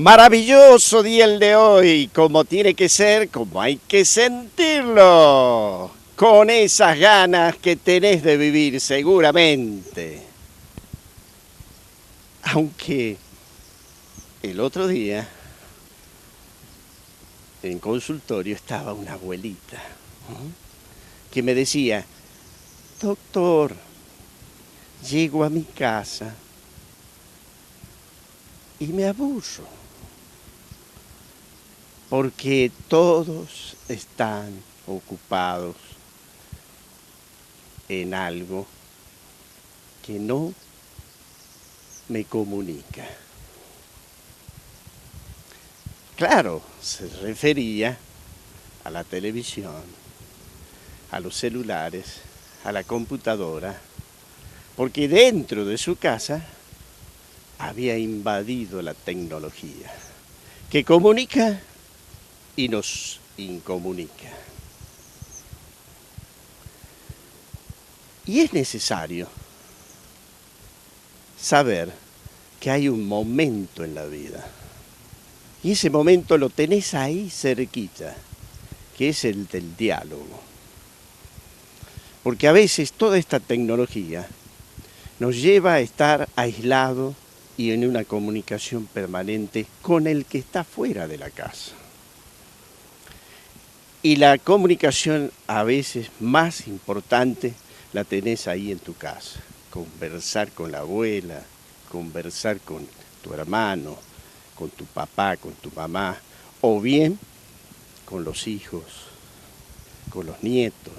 Maravilloso día el de hoy, como tiene que ser, como hay que sentirlo, con esas ganas que tenés de vivir seguramente. Aunque el otro día en consultorio estaba una abuelita que me decía: doctor, llego a mi casa y me aburro, porque todos están ocupados en algo que no me comunica. Claro, se refería a la televisión, a los celulares, a la computadora, porque dentro de su casa había invadido la tecnología, que comunica y nos incomunica. Y es necesario saber que hay un momento en la vida, y ese momento lo tenés ahí cerquita, que es el del diálogo. Porque a veces toda esta tecnología nos lleva a estar aislados y en una comunicación permanente con el que está fuera de la casa. Y la comunicación a veces más importante la tenés ahí en tu casa. Conversar con la abuela, conversar con tu hermano, con tu papá, con tu mamá, o bien con los hijos, con los nietos.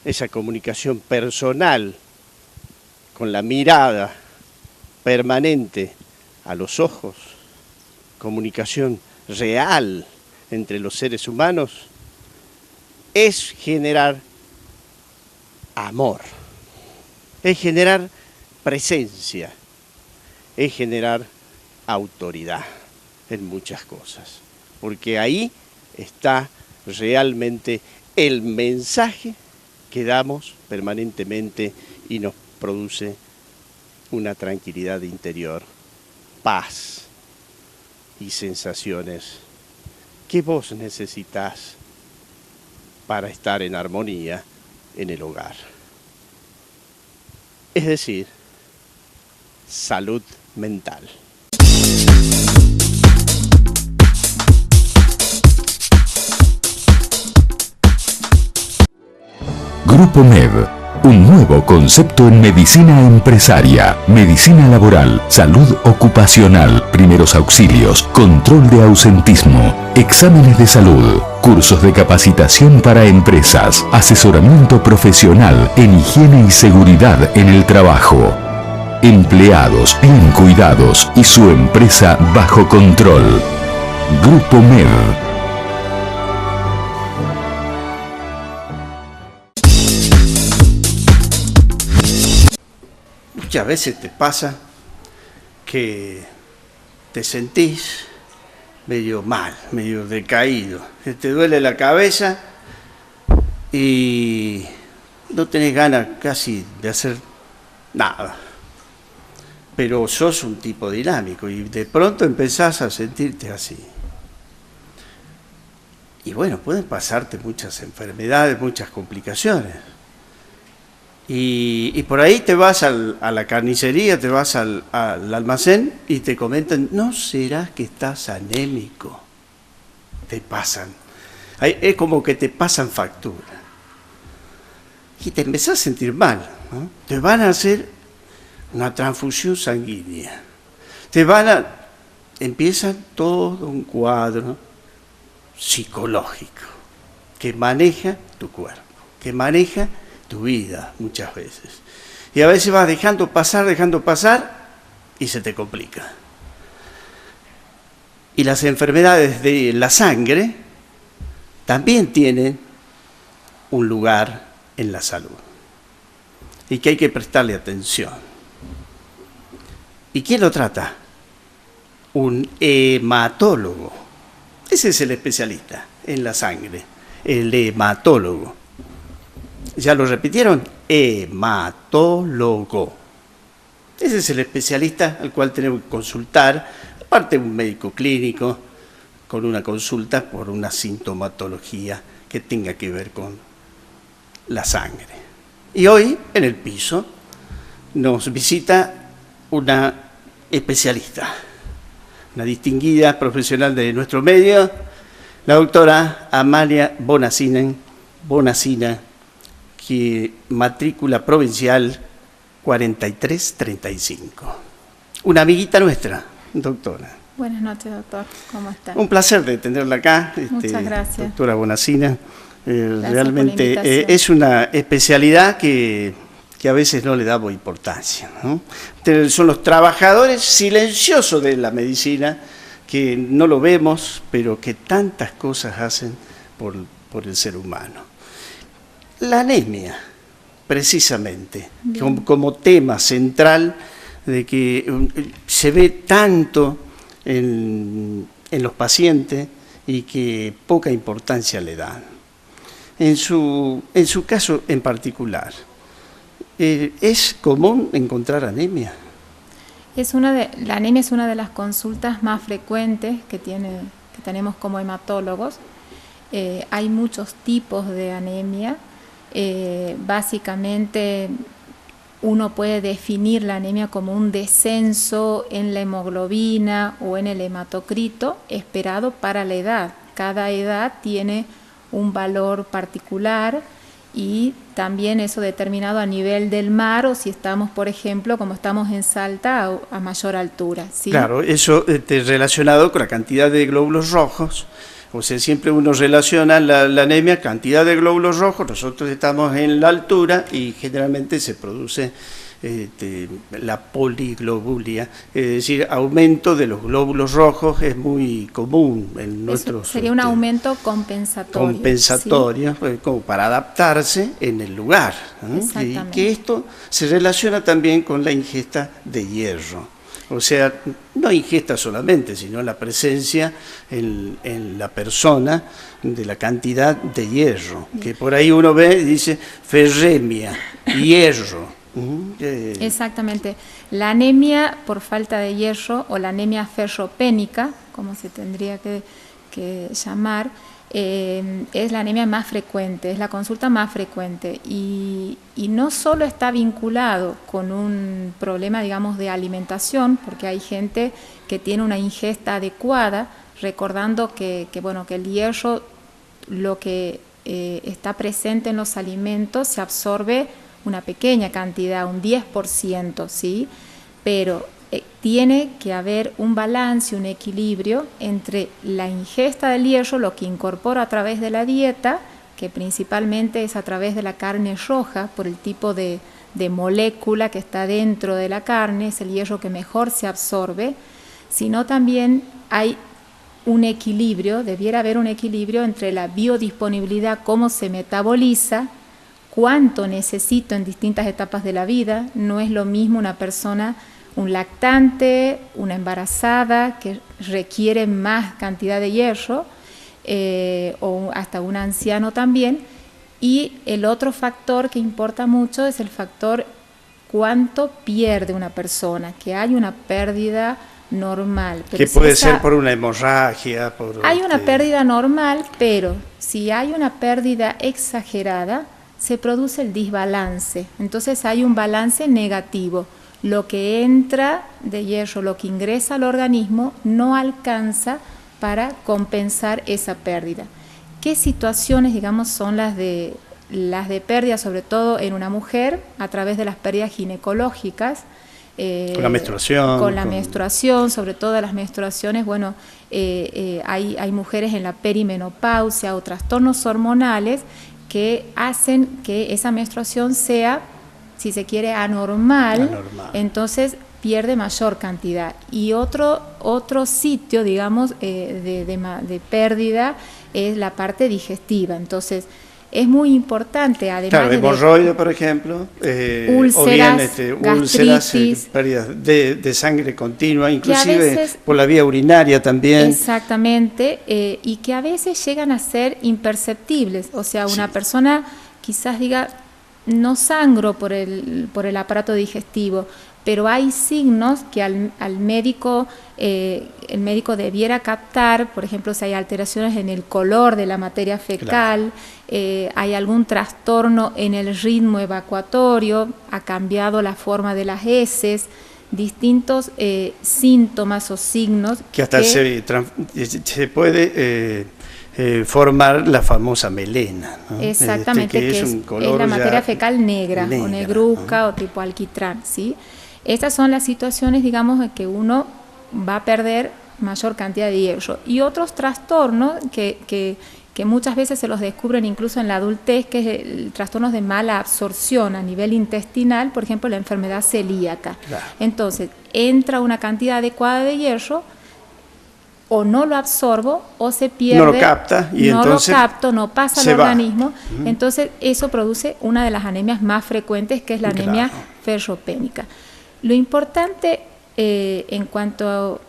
Esa comunicación personal, con la mirada permanente a los ojos, comunicación real entre los seres humanos, es generar amor, es generar presencia, es generar autoridad en muchas cosas, porque ahí está realmente el mensaje que damos permanentemente y nos produce una tranquilidad interior, paz y sensaciones que vos necesitas para estar en armonía en el hogar. Es decir, salud mental. Grupo MED, un nuevo concepto en medicina empresaria, medicina laboral, salud ocupacional, primeros auxilios, control de ausentismo, exámenes de salud, cursos de capacitación para empresas, asesoramiento profesional en higiene y seguridad en el trabajo. Empleados bien cuidados y su empresa bajo control. Grupo MED. Muchas veces te pasa que te sentís medio mal, medio decaído, que te duele la cabeza y no tenés ganas casi de hacer nada. Pero sos un tipo dinámico y de pronto empezás a sentirte así. Y bueno, pueden pasarte muchas enfermedades, muchas complicaciones. Y por ahí te vas a la carnicería, te vas al almacén y te comentan: ¿no será que estás anémico? Te pasan. Es como que te pasan factura. Y te empezás a sentir mal, ¿no? Te van a hacer una transfusión sanguínea. Empieza todo un cuadro psicológico que maneja tu cuerpo, que maneja tu vida muchas veces. Y a veces vas dejando pasar y se te complica. Y las enfermedades de la sangre también tienen un lugar en la salud y que hay que prestarle atención. ¿Y quién lo trata? Un hematólogo. Ese es el especialista en la sangre, el hematólogo. ¿Ya lo repitieron? Hematólogo. Ese es el especialista al cual tenemos que consultar, aparte un médico clínico, con una consulta por una sintomatología que tenga que ver con la sangre. Y hoy, en el piso, nos visita una especialista, una distinguida profesional de nuestro medio, la doctora Amalia Bonacina, que matrícula provincial 4335. Una amiguita nuestra, doctora. Buenas noches, doctor. ¿Cómo está? Un placer de tenerla acá. Muchas gracias. Doctora Bonacina. Realmente por la invitación. Es una especialidad que a veces no le damos importancia, ¿no? Son los trabajadores silenciosos de la medicina, que no lo vemos, pero que tantas cosas hacen por el ser humano. La anemia, precisamente, como tema central de que se ve tanto en los pacientes y que poca importancia le dan. En su caso en particular, ¿es común encontrar anemia? La anemia es una de las consultas más frecuentes que tenemos como hematólogos. Hay muchos tipos de anemia. Básicamente uno puede definir la anemia como un descenso en la hemoglobina o en el hematocrito esperado para la edad. Cada edad tiene un valor particular y también eso determinado a nivel del mar, o si estamos, por ejemplo, como estamos en Salta, a mayor altura, ¿sí? Claro, eso relacionado con la cantidad de glóbulos rojos. O sea, siempre uno relaciona la anemia, cantidad de glóbulos rojos, nosotros estamos en la altura y generalmente se produce la poliglobulia, es decir, aumento de los glóbulos rojos es muy común en nuestros... Sería un aumento compensatorio. Compensatorio, ¿sí? Como para adaptarse en el lugar, ¿no? Y que esto se relaciona también con la ingesta de hierro. O sea, no ingesta solamente, sino la presencia en la persona de la cantidad de hierro, que por ahí uno ve y dice ferremia, hierro. Exactamente. La anemia por falta de hierro o la anemia ferropénica, como se tendría que llamar, es la anemia más frecuente, es la consulta más frecuente y no solo está vinculado con un problema, digamos, de alimentación, porque hay gente que tiene una ingesta adecuada, recordando que el hierro, lo que está presente en los alimentos, se absorbe una pequeña cantidad, un 10%, ¿sí? Pero tiene que haber un balance, un equilibrio entre la ingesta del hierro, lo que incorpora a través de la dieta, que principalmente es a través de la carne roja, por el tipo de molécula que está dentro de la carne, es el hierro que mejor se absorbe, sino también hay un equilibrio, debiera haber un equilibrio entre la biodisponibilidad, cómo se metaboliza, cuánto necesito en distintas etapas de la vida. No es lo mismo una persona, un lactante, una embarazada, que requiere más cantidad de hierro, o hasta un anciano también. Y el otro factor que importa mucho es el factor cuánto pierde una persona, que hay una pérdida normal. Pero que puede ser por una hemorragia. Hay una pérdida normal, pero si hay una pérdida exagerada, se produce el desbalance. Entonces hay un balance negativo. Lo que entra de hierro, lo que ingresa al organismo, no alcanza para compensar esa pérdida. ¿Qué situaciones, digamos, son las de pérdida, sobre todo en una mujer, a través de las pérdidas ginecológicas? Con la menstruación. Con la menstruación, sobre todo las menstruaciones, hay mujeres en la perimenopausia o trastornos hormonales que hacen que esa menstruación sea, si se quiere, anormal. Entonces pierde mayor cantidad. Y otro sitio, digamos, de pérdida es la parte digestiva. Entonces es muy importante, además, claro, hemorroides, por ejemplo, úlceras, úlceras, pérdidas de sangre continua, inclusive veces, por la vía urinaria también. Exactamente, y que a veces llegan a ser imperceptibles. O sea, una persona quizás diga, no sangro por el aparato digestivo, pero hay signos que al médico, el médico debiera captar, por ejemplo, si hay alteraciones en el color de la materia fecal, hay algún trastorno en el ritmo evacuatorio, ha cambiado la forma de las heces, distintos síntomas o signos. Que hasta se puede formar la famosa melena, ¿no? Exactamente, que es la materia fecal negra o negruzca, ¿no? O tipo alquitrán, ¿sí? Estas son las situaciones, digamos, en que uno va a perder mayor cantidad de hierro. Y otros trastornos que muchas veces se los descubren incluso en la adultez, que es el trastornos de mala absorción a nivel intestinal, por ejemplo, la enfermedad celíaca. Claro. Entonces, entra una cantidad adecuada de hierro, o no lo absorbo, o se pierde, no lo capta, y no entonces lo capto, no pasa al organismo. Entonces, eso produce una de las anemias más frecuentes, que es la anemia ferropénica. Lo importante en cuanto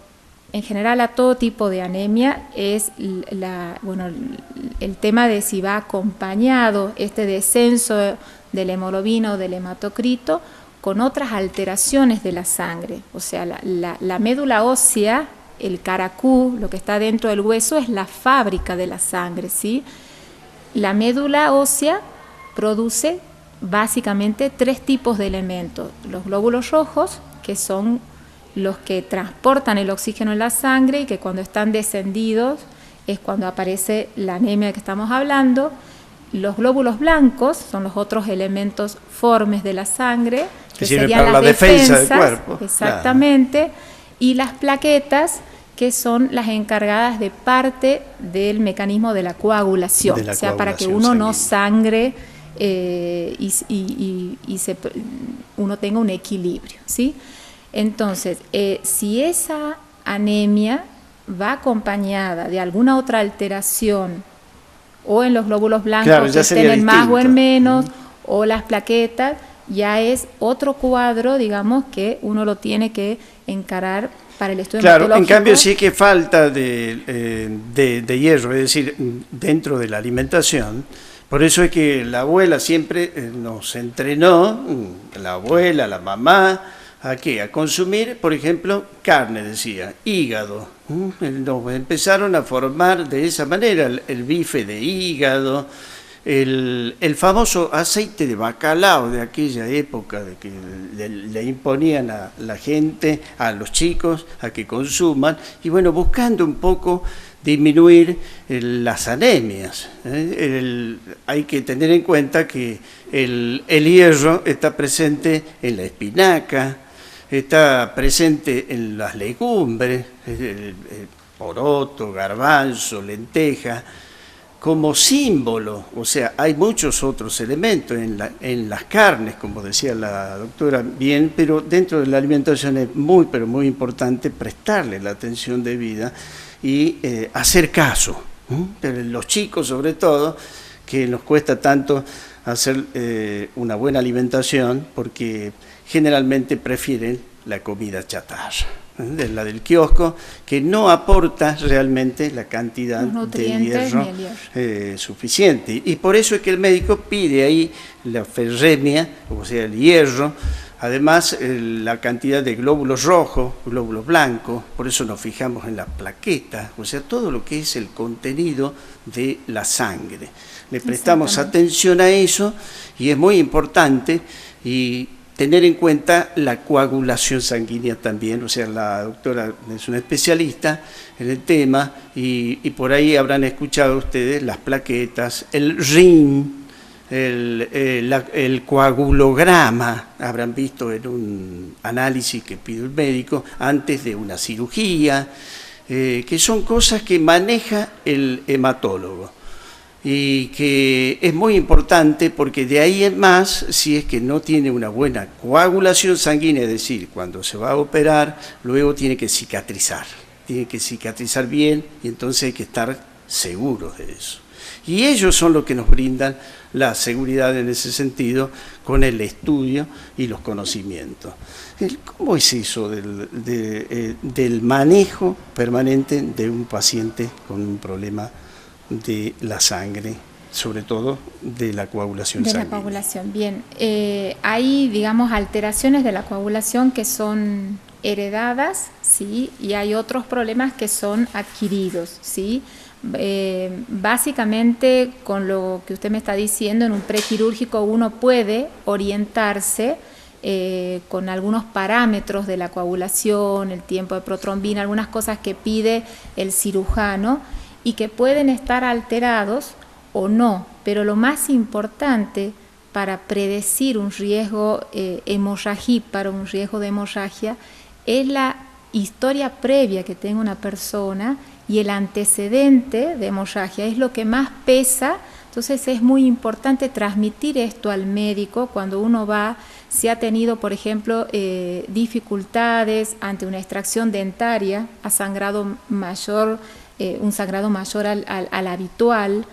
en general a todo tipo de anemia es el tema de si va acompañado este descenso de la hemoglobina o del hematocrito con otras alteraciones de la sangre. O sea, la médula ósea, el caracú, lo que está dentro del hueso, es la fábrica de la sangre, ¿sí? La médula ósea produce básicamente 3 tipos de elementos: los glóbulos rojos, que son los que transportan el oxígeno en la sangre y que cuando están descendidos es cuando aparece la anemia de que estamos hablando; los glóbulos blancos son los otros elementos formes de la sangre, que serían para las defensa del cuerpo. Exactamente, claro. Y las plaquetas, que son las encargadas de parte del mecanismo de la coagulación, o sea, para que uno no sangre uno tenga un equilibrio, ¿sí? Entonces, si esa anemia va acompañada de alguna otra alteración, o en los glóbulos blancos, claro, que estén en más o en menos, o las plaquetas, ya es otro cuadro, digamos, que uno lo tiene que encarar para el estudio hematológico. En cambio, sí que falta de hierro, es decir, dentro de la alimentación. Por eso es que la abuela siempre nos entrenó, la abuela, la mamá, ¿a qué? A consumir, por ejemplo, carne, decía, hígado. Nos empezaron a formar de esa manera el bife de hígado, el famoso aceite de bacalao de aquella época, de que le imponían a la gente, a los chicos, a que consuman, y bueno, buscando un poco disminuir las anemias. Hay que tener en cuenta que el hierro está presente en la espinaca, está presente en las legumbres, el poroto, garbanzo, lenteja, como símbolo. O sea, hay muchos otros elementos en las carnes, como decía la doctora bien, pero dentro de la alimentación es muy, pero muy importante prestarle la atención debida y hacer caso. Pero los chicos, sobre todo, que nos cuesta tanto hacer una buena alimentación, porque generalmente prefieren la comida chatarra, la del kiosco, que no aporta realmente la cantidad de hierro suficiente. Y por eso es que el médico pide ahí la ferremia, o sea, el hierro, además la cantidad de glóbulos rojos, glóbulos blancos, por eso nos fijamos en la plaqueta, o sea, todo lo que es el contenido de la sangre. Le prestamos atención a eso y es muy importante, y tener en cuenta la coagulación sanguínea también. O sea, la doctora es una especialista en el tema y por ahí habrán escuchado ustedes las plaquetas, el RIN, el coagulograma, habrán visto en un análisis que pide el médico antes de una cirugía, que son cosas que maneja el hematólogo. Y que es muy importante porque de ahí en más, si es que no tiene una buena coagulación sanguínea, es decir, cuando se va a operar, luego tiene que cicatrizar bien, y entonces hay que estar seguros de eso. Y ellos son los que nos brindan la seguridad en ese sentido con el estudio y los conocimientos. ¿Cómo es eso del manejo permanente de un paciente con un problema de la sangre sobre todo de la coagulación de sanguínea. la coagulación, bien. Hay, digamos, alteraciones de la coagulación que son heredadas, ¿sí? Y hay otros problemas que son adquiridos, ¿sí? Básicamente, con lo que usted me está diciendo, en un prequirúrgico uno puede orientarse con algunos parámetros de la coagulación, el tiempo de protrombina, algunas cosas que pide el cirujano y que pueden estar alterados o no, pero lo más importante para predecir un riesgo hemorragíparo, un riesgo de hemorragia, es la historia previa que tenga una persona y el antecedente de hemorragia, es lo que más pesa. Entonces es muy importante transmitir esto al médico cuando uno va, si ha tenido, por ejemplo, dificultades ante una extracción dentaria, a sangrado mayor, un sangrado mayor al habitual.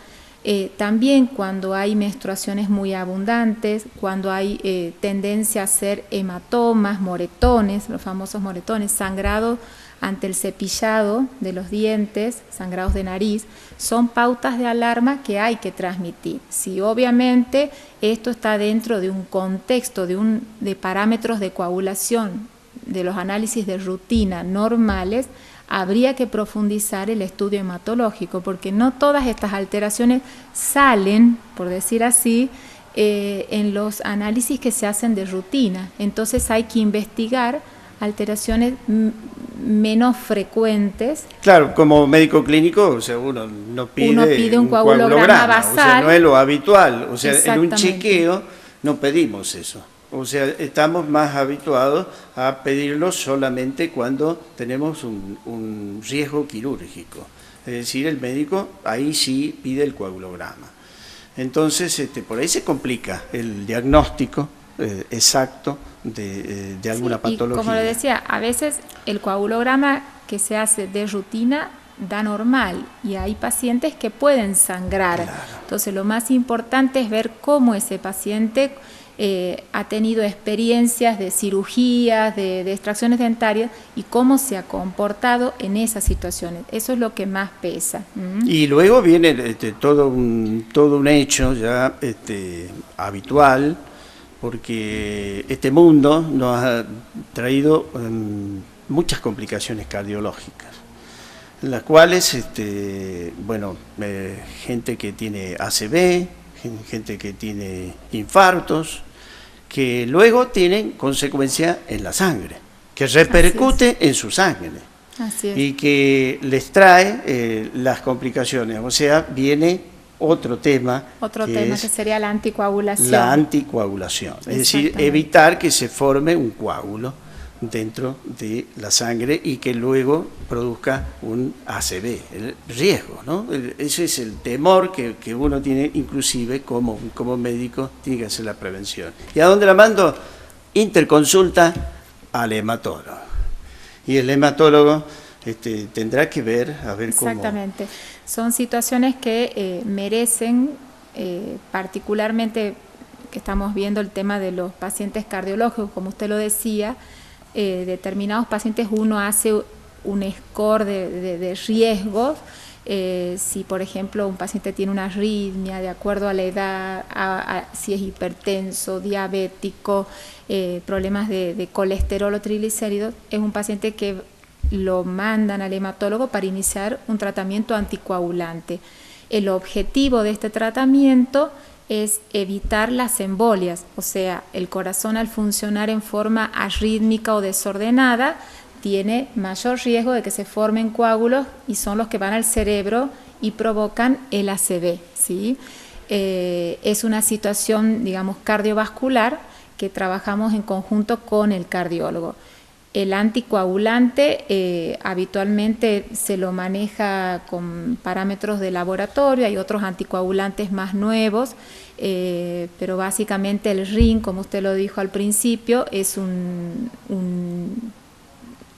También cuando hay menstruaciones muy abundantes, cuando hay tendencia a hacer hematomas, moretones, los famosos moretones, sangrado ante el cepillado de los dientes, sangrados de nariz, son pautas de alarma que hay que transmitir. Si obviamente esto está dentro de un contexto de parámetros de coagulación, de los análisis de rutina normales, habría que profundizar el estudio hematológico, porque no todas estas alteraciones salen, por decir así, en los análisis que se hacen de rutina. Entonces hay que investigar alteraciones menos frecuentes. Claro, como médico clínico, o sea, uno pide un coagulograma basal. O sea, no es lo habitual. O sea, en un chequeo no pedimos eso. O sea, estamos más habituados a pedirlo solamente cuando tenemos un riesgo quirúrgico. Es decir, el médico ahí sí pide el coagulograma. Entonces, por ahí se complica el diagnóstico exacto de alguna patología. Y como le decía, a veces el coagulograma que se hace de rutina da normal y hay pacientes que pueden sangrar. Claro. Entonces, lo más importante es ver cómo ese paciente ha tenido experiencias de cirugías, de extracciones dentarias y cómo se ha comportado en esas situaciones. Eso es lo que más pesa. Y luego viene todo un hecho ya habitual, porque este mundo nos ha traído muchas complicaciones cardiológicas, en las cuales, gente que tiene ACV, gente que tiene infartos, que luego tienen consecuencia en la sangre, que repercute en su sangre. Así es. Y que les trae las complicaciones. O sea, viene otro tema. Que sería la anticoagulación. La anticoagulación, es decir, evitar que se forme un coágulo dentro de la sangre y que luego produzca un ACV, el riesgo, ¿no? Ese es el temor que uno tiene, inclusive como médico, tiene que hacer la prevención. ¿Y a dónde la mando? Interconsulta al hematólogo. Y el hematólogo tendrá que ver, a ver cómo... Exactamente. Son situaciones que merecen, particularmente que estamos viendo el tema de los pacientes cardiológicos, como usted lo decía, determinados pacientes uno hace un score de riesgos. Si por ejemplo un paciente tiene una arritmia, de acuerdo a la edad, si es hipertenso, diabético, problemas de colesterol o triglicéridos, es un paciente que lo mandan al hematólogo para iniciar un tratamiento anticoagulante. El objetivo de este tratamiento es evitar las embolias, o sea, el corazón al funcionar en forma arrítmica o desordenada tiene mayor riesgo de que se formen coágulos y son los que van al cerebro y provocan el ACV, ¿sí? Es una situación, digamos, cardiovascular que trabajamos en conjunto con el cardiólogo. El anticoagulante habitualmente se lo maneja con parámetros de laboratorio, hay otros anticoagulantes más nuevos, pero básicamente el RIN, como usted lo dijo al principio, es un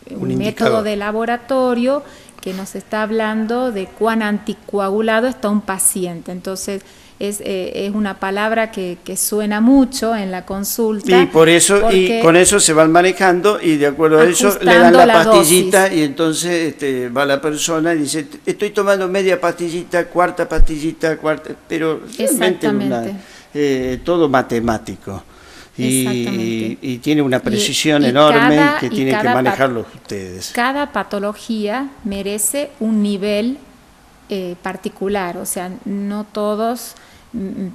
método de laboratorio que nos está hablando de cuán anticoagulado está un paciente. Entonces, es una palabra que suena mucho en la consulta. Y por eso, y con eso se van manejando y de acuerdo a eso le dan la pastillita dosis. Y entonces va la persona y dice, estoy tomando media pastillita, cuarta, pero realmente todo matemático. Y tiene una precisión enorme que tienen que manejarlo ustedes. Cada patología merece un nivel particular, o sea, no todos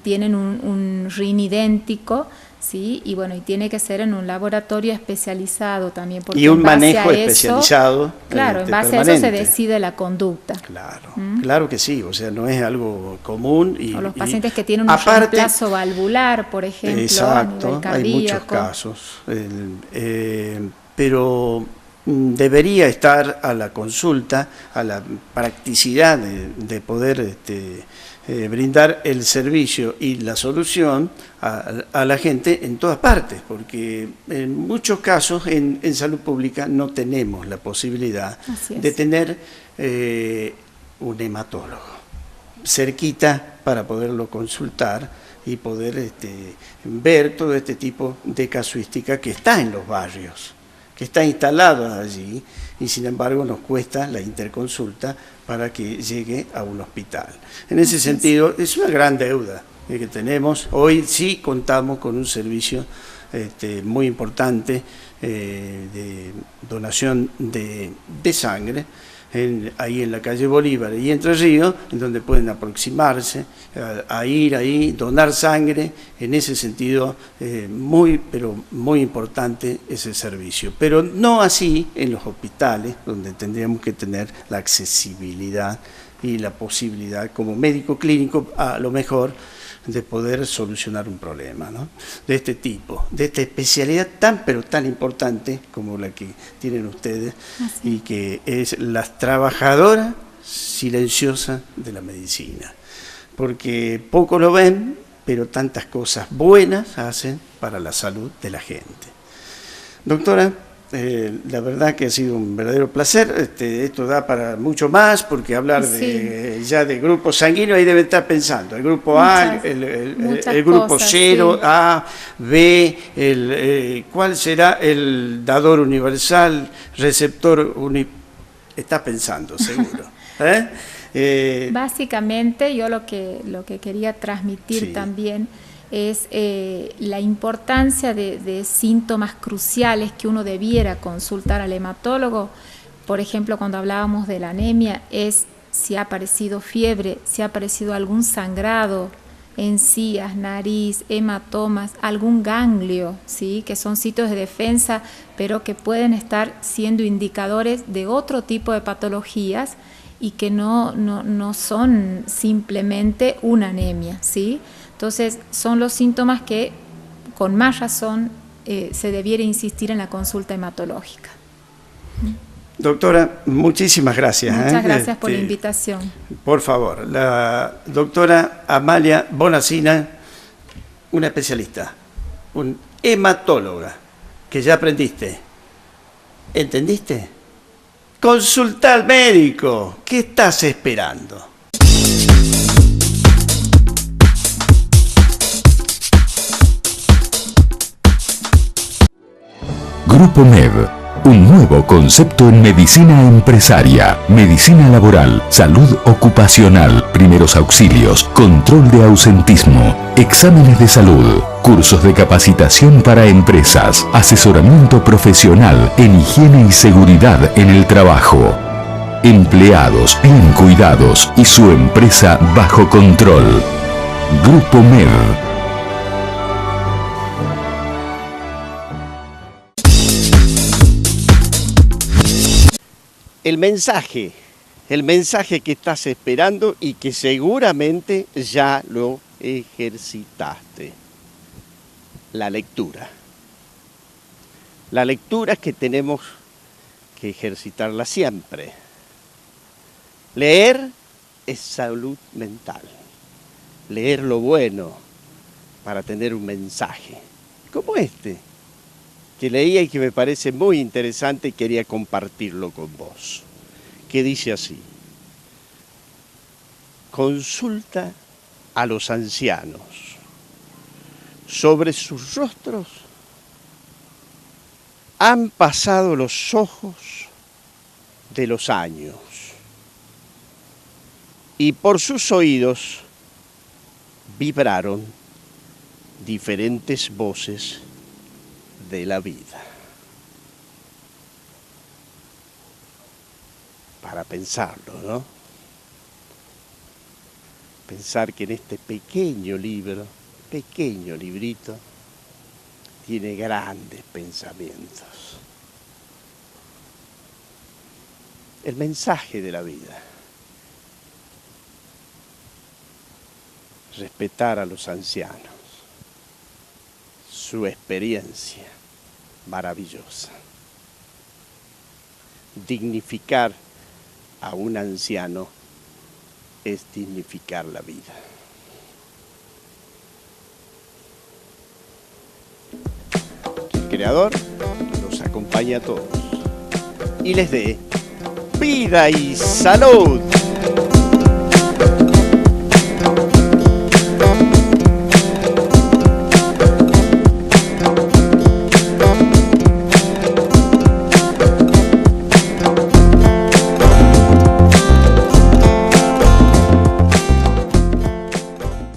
tienen un RIN idéntico, ¿sí? Y bueno, y tiene que ser en un laboratorio especializado también. Porque y un manejo especializado. Claro, en base permanente. A eso se decide la conducta. Claro, claro que sí, o sea, no es algo común. O los pacientes que tienen un reemplazo valvular, por ejemplo, exacto, a nivel cardíaco. Hay muchos casos, pero debería estar a la consulta, a la practicidad de poder brindar el servicio y la solución a la gente en todas partes, porque en muchos casos en salud pública no tenemos la posibilidad de tener un hematólogo cerquita para poderlo consultar y poder ver todo este tipo de casuística que está en los barrios, que está instalado allí, y sin embargo nos cuesta la interconsulta para que llegue a un hospital. En ese sentido, es una gran deuda que tenemos. Hoy sí contamos con un servicio muy importante de donación de sangre, ahí en la calle Bolívar y Entre Ríos, en donde pueden aproximarse a ir ahí, donar sangre. En ese sentido, pero muy importante ese servicio. Pero no así en los hospitales, donde tendríamos que tener la accesibilidad y la posibilidad como médico clínico, a lo mejor, de poder solucionar un problema, ¿no? De este tipo, de esta especialidad pero tan importante como la que tienen ustedes. Y que es la trabajadora silenciosa de la medicina, porque poco lo ven, pero tantas cosas buenas hacen para la salud de la gente. Doctora, la verdad que ha sido un verdadero placer. Esto da para mucho más, porque hablar ya de grupos sanguíneos, ahí debe estar pensando el grupo A, el grupo cosas, 0, A, B, ¿cuál será el dador universal, receptor está pensando, seguro. Básicamente yo lo que quería transmitir también es la importancia de síntomas cruciales que uno debiera consultar al hematólogo. Por ejemplo, cuando hablábamos de la anemia, es si ha aparecido fiebre, si ha aparecido algún sangrado, encías, nariz, hematomas, algún ganglio, ¿sí? Que son sitios de defensa, pero que pueden estar siendo indicadores de otro tipo de patologías y que no son simplemente una anemia, ¿sí? Entonces, son los síntomas que, con más razón, se debiera insistir en la consulta hematológica. Doctora, muchísimas gracias. Muchas gracias por la invitación. Por favor, la doctora Amalia Bonacina, una especialista, una hematóloga, que ya aprendiste. ¿Entendiste? Consulta al médico. ¿Qué estás esperando? Grupo MED, un nuevo concepto en medicina empresaria, medicina laboral, salud ocupacional, primeros auxilios, control de ausentismo, exámenes de salud, cursos de capacitación para empresas, asesoramiento profesional en higiene y seguridad en el trabajo. Empleados bien cuidados y su empresa bajo control. Grupo MED. El mensaje que estás esperando y que seguramente ya lo ejercitaste. La lectura. La lectura es que tenemos que ejercitarla siempre. Leer es salud mental. Leer lo bueno para tener un mensaje, como este, que leía y que me parece muy interesante y quería compartirlo con vos, que dice así: consulta a los ancianos. Sobre sus rostros han pasado los ojos de los años y por sus oídos vibraron diferentes voces de la vida. Para pensarlo, ¿no? Pensar que en este pequeño libro, pequeño librito, tiene grandes pensamientos. El mensaje de la vida. Respetar a los ancianos. Su experiencia maravillosa. Dignificar a un anciano es dignificar la vida. Que el Creador los acompañe a todos y les dé vida y salud.